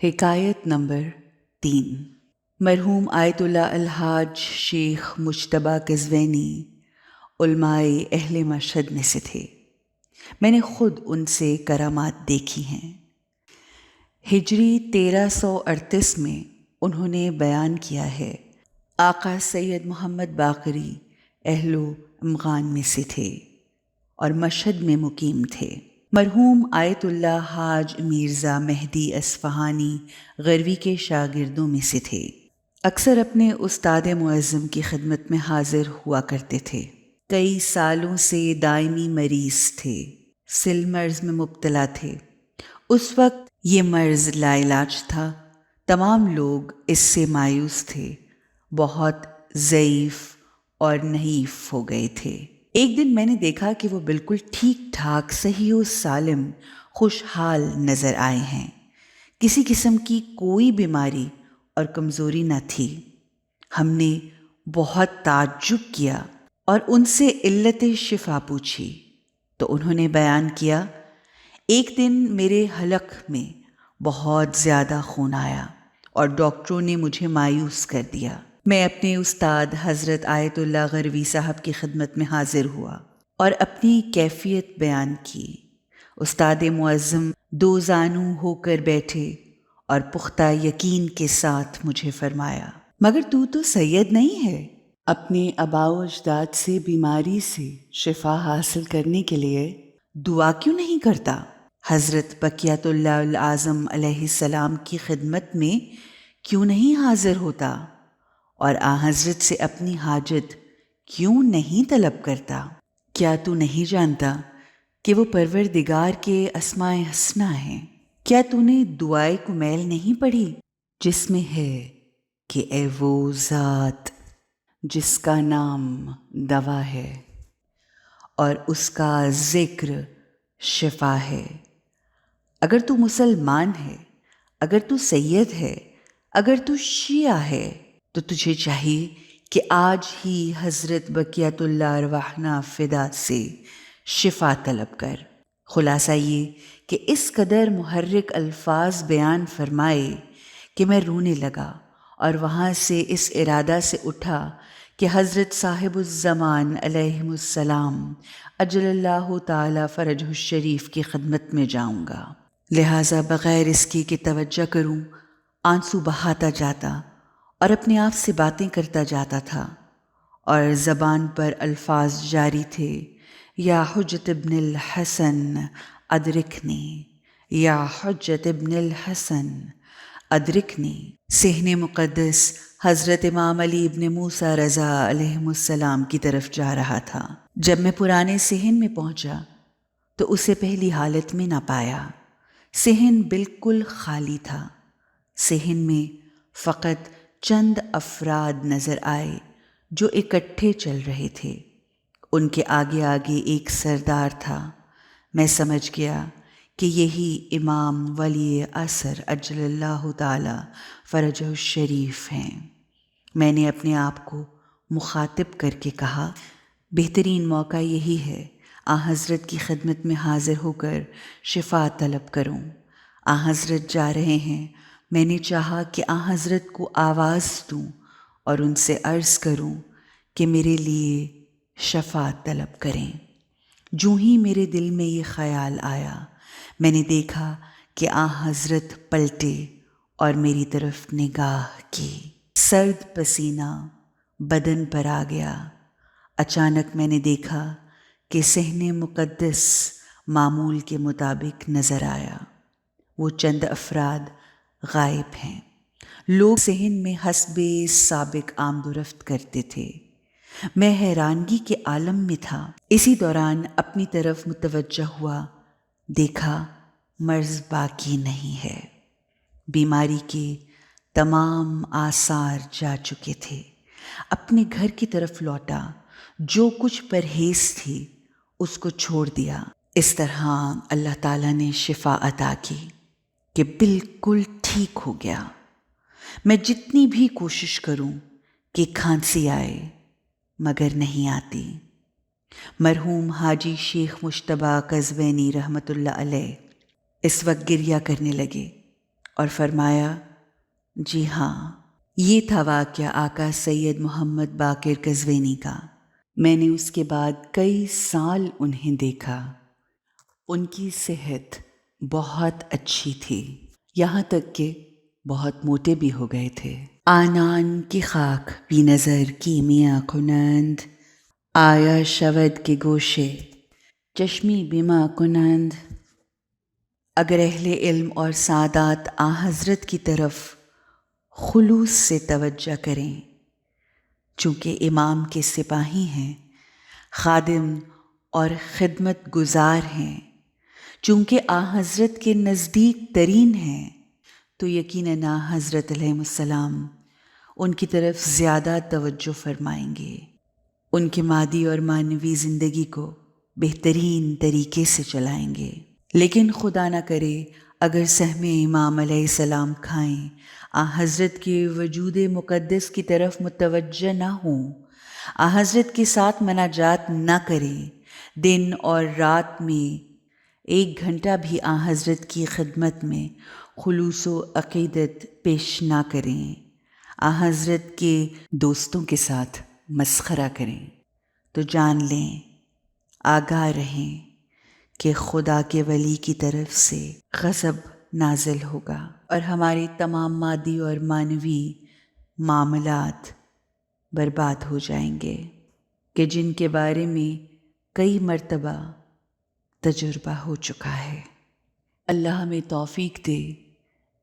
حکایت نمبر 3۔ مرحوم آیت اللہ الحاج شیخ مجتبیٰ قزوینی علمائے اہل مشہد میں سے تھے۔ میں نے خود ان سے کرامات دیکھی ہیں۔ ہجری 1338 میں انہوں نے بیان کیا ہے، آقا سید محمد باقری اہل و امغان میں سے تھے اور مشہد میں مقیم تھے۔ مرحوم آیت اللہ حاج میرزا مہدی اصفہانی غروی کے شاگردوں میں سے تھے۔ اکثر اپنے استاد معظم کی خدمت میں حاضر ہوا کرتے تھے۔ کئی سالوں سے دائمی مریض تھے، سل مرض میں مبتلا تھے۔ اس وقت یہ مرض لا علاج تھا۔ تمام لوگ اس سے مایوس تھے، بہت ضعیف اور نحیف ہو گئے تھے۔ ایک دن میں نے دیکھا کہ وہ بالکل ٹھیک ٹھاک صحیح و سالم خوشحال نظر آئے ہیں۔ کسی قسم کی کوئی بیماری اور کمزوری نہ تھی۔ ہم نے بہت تعجب کیا اور ان سے علت شفا پوچھی تو انہوں نے بیان کیا، ایک دن میرے حلق میں بہت زیادہ خون آیا اور ڈاکٹروں نے مجھے مایوس کر دیا۔ میں اپنے استاد حضرت آیت اللہ غروی صاحب کی خدمت میں حاضر ہوا اور اپنی کیفیت بیان کی۔ استاد معظم دو زانو ہو کر بیٹھے اور پختہ یقین کے ساتھ مجھے فرمایا، مگر تو سید نہیں ہے، اپنے آباء و اجداد سے بیماری سے شفا حاصل کرنے کے لیے دعا کیوں نہیں کرتا؟ حضرت بقیت اللہ العظم علیہ السلام کی خدمت میں کیوں نہیں حاضر ہوتا اور حضرت سے اپنی حاجت کیوں نہیں طلب کرتا؟ کیا تو نہیں جانتا کہ وہ پروردگار کے اسماء حسنہ ہیں؟ کیا تو نے دعائے کمیل نہیں پڑھی جس میں ہے کہ اے وہ ذات جس کا نام دوا ہے اور اس کا ذکر شفا ہے؟ اگر تو مسلمان ہے، اگر تو سید ہے، اگر تو شیعہ ہے، تو تجھے چاہیے کہ آج ہی حضرت بقیت اللہ ارواحنا فدا سے شفا طلب کر۔ خلاصہ یہ کہ اس قدر محرک الفاظ بیان فرمائے کہ میں رونے لگا اور وہاں سے اس ارادہ سے اٹھا کہ حضرت صاحب الزمان علیہم السلام اجل اللہ تعالی فرجہ الشریف کی خدمت میں جاؤں گا، لہٰذا بغیر اس کی کہ توجہ کروں آنسو بہاتا جاتا اور اپنے آپ سے باتیں کرتا جاتا تھا اور زبان پر الفاظ جاری تھے، یا حجت ابن الحسن ادرکنی، یا حجت ابن الحسن ادرکنی۔ صحن مقدس حضرت امام علی ابن موسیٰ رضا علیہم السلام کی طرف جا رہا تھا۔ جب میں پرانے صحن میں پہنچا تو اسے پہلی حالت میں نہ پایا۔ صحن بالکل خالی تھا۔ صحن میں فقط چند افراد نظر آئے جو اکٹھے چل رہے تھے۔ ان کے آگے آگے ایک سردار تھا۔ میں سمجھ گیا کہ یہی امام ولی عصر اجل اللہ تعالی فرجہ الشریف ہیں۔ میں نے اپنے آپ کو مخاطب کر کے کہا، بہترین موقع یہی ہے، حضرت کی خدمت میں حاضر ہو کر شفا طلب کروں۔ حضرت جا رہے ہیں، میں نے چاہا کہ حضرت کو آواز دوں اور ان سے عرض کروں کہ میرے لیے شفاعت طلب کریں۔ جوں ہی میرے دل میں یہ خیال آیا، میں نے دیکھا کہ حضرت پلٹے اور میری طرف نگاہ کی۔ سرد پسینہ بدن پر آ گیا۔ اچانک میں نے دیکھا کہ صحن مقدس معمول کے مطابق نظر آیا۔ وہ چند افراد غائب ہیں۔ لوگ صحن میں حسب سابق آمد و رفت کرتے تھے۔ میں حیرانگی کے عالم میں تھا۔ اسی دوران اپنی طرف متوجہ ہوا، دیکھا مرض باقی نہیں ہے۔ بیماری کے تمام آثار جا چکے تھے۔ اپنے گھر کی طرف لوٹا، جو کچھ پرہیز تھی اس کو چھوڑ دیا۔ اس طرح اللہ تعالیٰ نے شفا عطا کی کہ بالکل ٹھیک ہو گیا۔ میں جتنی بھی کوشش کروں کہ کھانسی آئے مگر نہیں آتی۔ مرحوم حاجی شیخ مجتبیٰ قزوینی رحمۃ اللہ علیہ اس وقت گریہ کرنے لگے اور فرمایا جی ہاں، یہ تھا واقعہ آقا سید محمد باقر قزوینی کا۔ میں نے اس کے بعد کئی سال انہیں دیکھا۔ ان کی صحت بہت اچھی تھی، یہاں تک کہ بہت موٹے بھی ہو گئے تھے۔ آنان کی خاک بی نظر کی میاں کنند، آیا شود کے گوشے چشمی بیما کنند۔ اگر اہل علم اور سادات آن حضرت کی طرف خلوص سے توجہ کریں، چونکہ امام کے سپاہی ہیں، خادم اور خدمت گزار ہیں، چونکہ آن حضرت کے نزدیک ترین ہیں، تو یقیناً آن حضرت علیہ السلام ان کی طرف زیادہ توجہ فرمائیں گے، ان کے مادی اور معنوی زندگی کو بہترین طریقے سے چلائیں گے۔ لیکن خدا نہ کرے اگر سہم امام علیہ السلام کھائیں، آن حضرت کے وجود مقدس کی طرف متوجہ نہ ہوں، آن حضرت کے ساتھ مناجات نہ کریں، دن اور رات میں 1 گھنٹہ بھی آن حضرت کی خدمت میں خلوص و عقیدت پیش نہ کریں، آن حضرت کے دوستوں کے ساتھ مسخرہ کریں، تو جان لیں، آگاہ رہیں کہ خدا کے ولی کی طرف سے غضب نازل ہوگا اور ہمارے تمام مادی اور معنوی معاملات برباد ہو جائیں گے، کہ جن کے بارے میں کئی مرتبہ تجربہ ہو چکا ہے۔ اللہ ہمیں توفیق دے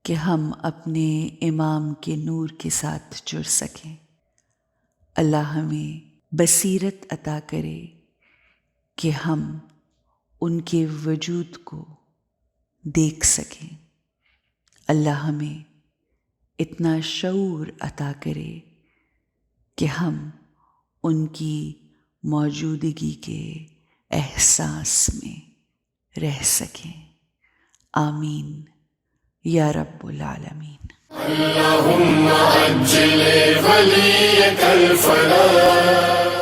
کہ ہم اپنے امام کے نور کے ساتھ جڑ سکیں۔ اللہ ہمیں بصیرت عطا کرے کہ ہم ان کے وجود کو دیکھ سکیں۔ اللہ ہمیں اتنا شعور عطا کرے کہ ہم ان کی موجودگی کے احساس میں رہ سکیں۔ آمین یا رب العالمین۔ اللهم عجل وليك الفلاح